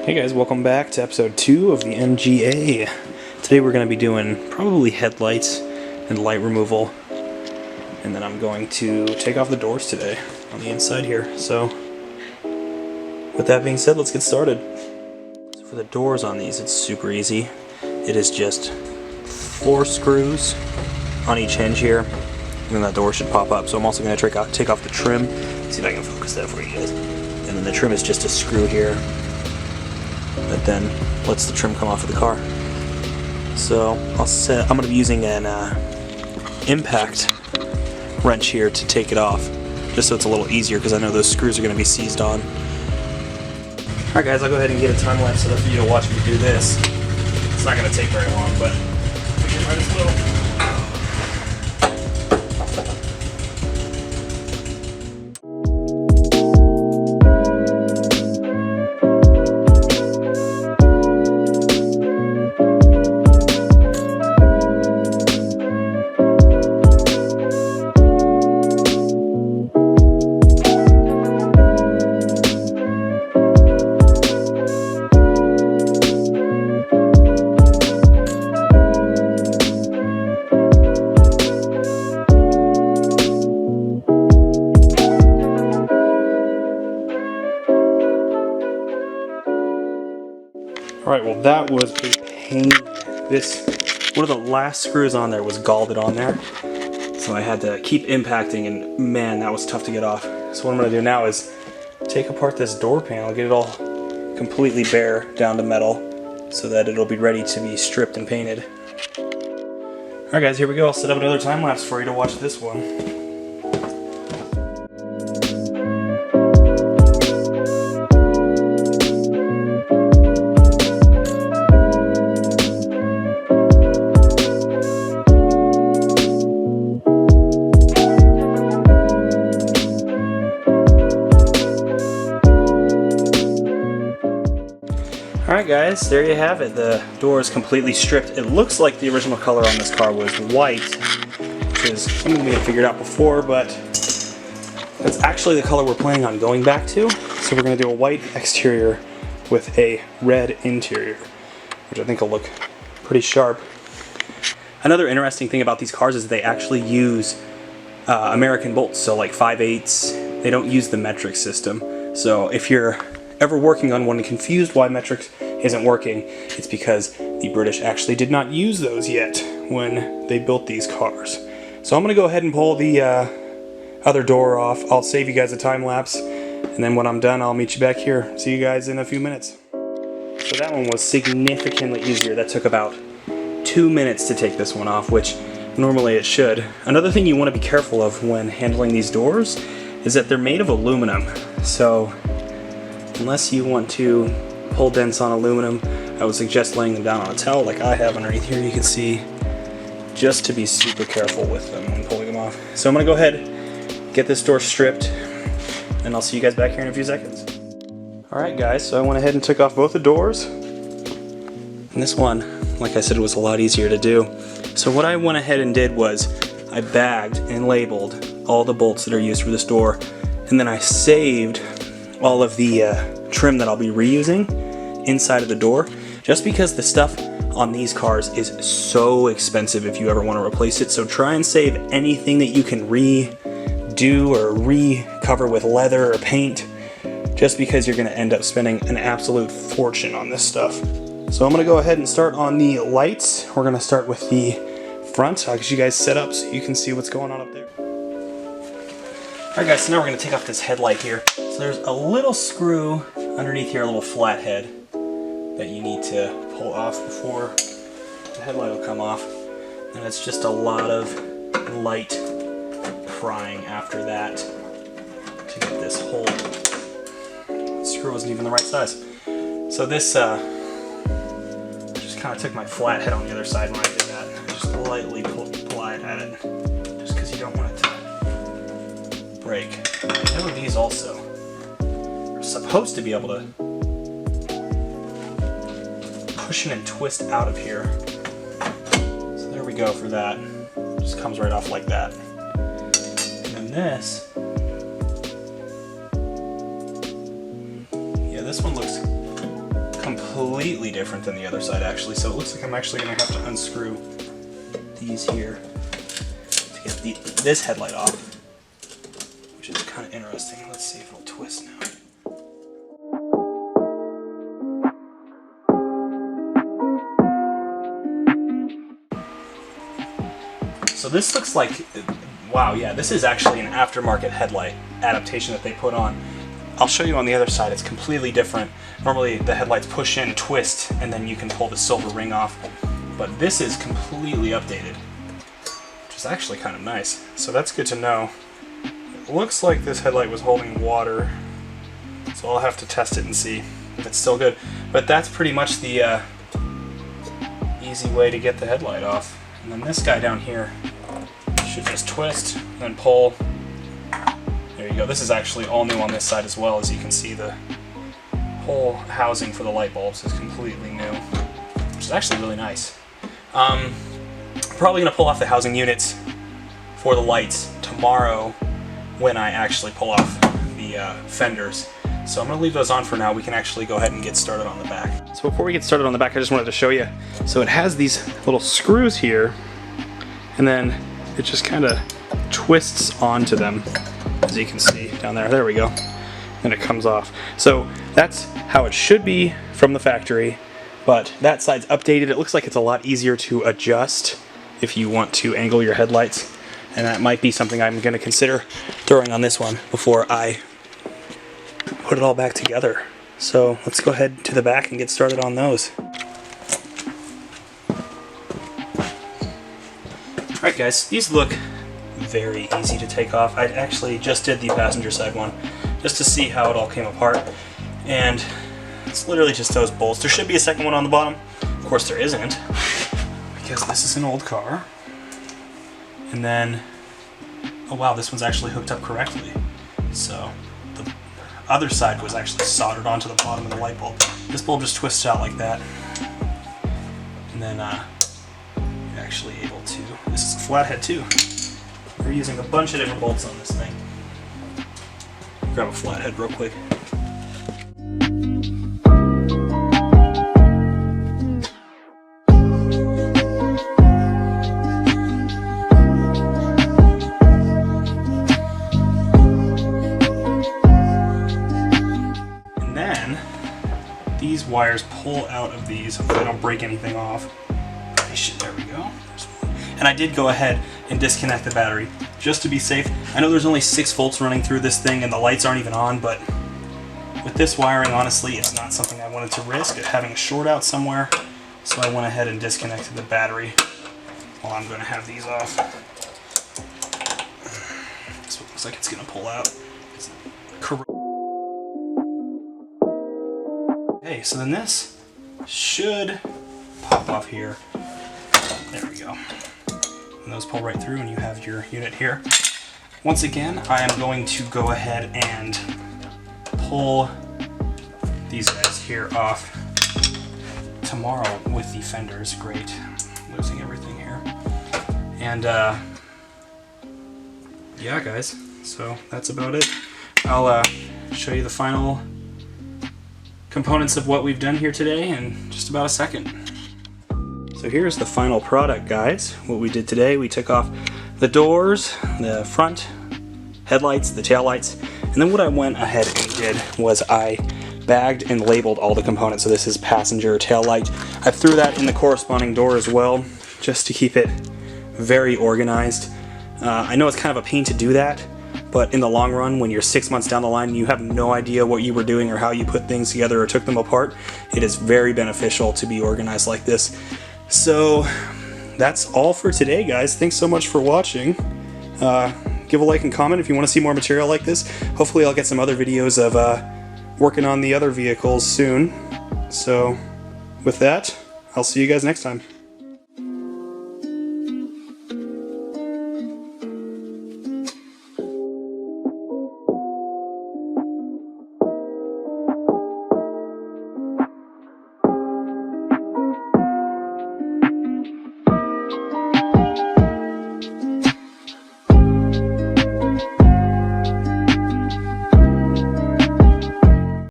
Hey guys, welcome back to episode 2 of the MGA. Today we're going to be doing probably headlights and light removal. And then I'm going to take off the doors today on the inside here. So, with that being said, let's get started. So for the doors on these, it's super easy. It is just 4 screws on each hinge here. And then that door should pop up. So I'm also going to take off the trim. See if I can focus that for you guys. And then the trim is just a screw here that then lets the trim come off of the car. So I'm going to be using an impact wrench here to take it off, just so it's a little easier because I know those screws are going to be seized on. Alright guys, I'll go ahead and get a time lapse set up for you to watch me do this. It's not going to take very long, but we might as well. Alright, well that was a pain. One of the last screws on there was galled on there. So I had to keep impacting and man, that was tough to get off. So what I'm going to do now is take apart this door panel, get it all completely bare down to metal so that it'll be ready to be stripped and painted. Alright guys, here we go. I'll set up another time lapse for you to watch this one. Alright guys, there you have it. The door is completely stripped. It looks like the original color on this car was white, which is something we had figured out before, but that's actually the color we're planning on going back to. So we're going to do a white exterior with a red interior, which I think will look pretty sharp. Another interesting thing about these cars is they actually use American bolts, so like 5/8. They don't use the metric system. So if you're ever working on one and confused why metric isn't working, it's because the British actually did not use those yet when they built these cars. So I'm going to go ahead and pull the other door off. I'll save you guys a time lapse, and then when I'm done I'll meet you back here. See you guys in a few minutes. So that one was significantly easier. That took about 2 minutes to take this one off, which normally it should. Another thing you want to be careful of when handling these doors is that they're made of aluminum. So unless you want to pull dents on aluminum, I would suggest laying them down on a towel like I have underneath here. You can see, just to be super careful with them when pulling them off. So I'm going to go ahead, get this door stripped, and I'll see you guys back here in a few seconds. Alright guys, so I went ahead and took off both the doors. And this one, like I said, was a lot easier to do. So what I went ahead and did was I bagged and labeled all the bolts that are used for this door, and then I saved all of the trim that I'll be reusing inside of the door, just because the stuff on these cars is so expensive if you ever want to replace it. So try and save anything that you can redo or recover with leather or paint, just because you're going to end up spending an absolute fortune on this stuff. So I'm going to go ahead and start on the lights. We're going to start with the front. I'll get you guys set up so you can see what's going on up there. Alright guys, so now we're going to take off this headlight here. So there's a little screw underneath here, a little flathead that you need to pull off before the headlight will come off. And it's just a lot of light prying after that to get this whole screw wasn't even the right size. So this, I just kind of took my flathead on the other side when I did that. Just lightly apply it at it, just because you don't want it to break. I know these also are supposed to be able to push and twist out of here. So there we go for that. Just comes right off like that. And then this, yeah, this one looks completely different than the other side actually, so it looks like I'm actually going to have to unscrew these here to get this headlight off, which is kind of interesting. Let's see if it'll twist now. So this looks like, wow, yeah, this is actually an aftermarket headlight adaptation that they put on. I'll show you on the other side, it's completely different. Normally the headlights push in, twist, and then you can pull the silver ring off. But this is completely updated, which is actually kind of nice. So that's good to know. It looks like this headlight was holding water, so I'll have to test it and see if it's still good. But that's pretty much the easy way to get the headlight off. And then this guy down here should just twist, then pull. There you go. This is actually all new on this side as well. As you can see, the whole housing for the light bulbs is completely new, which is actually really nice. Probably going to pull off the housing units for the lights tomorrow when I actually pull off the fenders. So I'm going to leave those on for now. We can actually go ahead and get started on the back. So before we get started on the back, I just wanted to show you. So it has these little screws here, and then it just kind of twists onto them, as you can see down there. There we go. And it comes off. So that's how it should be from the factory, but that side's updated. It looks like it's a lot easier to adjust if you want to angle your headlights, and that might be something I'm going to consider throwing on this one before I put it all back together. So let's go ahead to the back and get started on those. Alright guys, these look very easy to take off. I actually just did the passenger side one just to see how it all came apart, and it's literally just those bolts. There should be a second one on the bottom. Of course there isn't, because this is an old car. And then, oh wow, this one's actually hooked up correctly. So the other side was actually soldered onto the bottom of the light bulb. This bulb just twists out like that, and then you're actually able to, this is a flathead too. We're using a bunch of different bolts on this thing. Grab a flathead real quick. And then these wires pull out of these so they don't break anything off. There we go. There's one. And I did go ahead and disconnect the battery just to be safe. I know there's only 6 volts running through this thing and the lights aren't even on, but with this wiring, honestly, it's not something I wanted to risk having a short out somewhere. So I went ahead and disconnected the battery. Well, I'm going to have these off. This one looks like it's going to pull out. Okay, so then this should pop off here. There we go. And those pull right through and you have your unit here. Once again, I am going to go ahead and pull these guys here off tomorrow with the fenders. Great. Losing everything here. And yeah guys, so that's about it. I'll show you the final components of what we've done here today in just about a second. So here's the final product, guys. What we did today, we took off the doors, the front headlights, the tail lights, and then what I went ahead and did was I bagged and labeled all the components. So this is passenger tail light. I threw that in the corresponding door as well, just to keep it very organized. I know it's kind of a pain to do that, but in the long run, when you're 6 months down the line and you have no idea what you were doing or how you put things together or took them apart, it is very beneficial to be organized like this. So that's all for today, guys. Thanks so much for watching. Give a like and comment if you want to see more material like this. Hopefully I'll get some other videos of working on the other vehicles soon. So with that, I'll see you guys next time.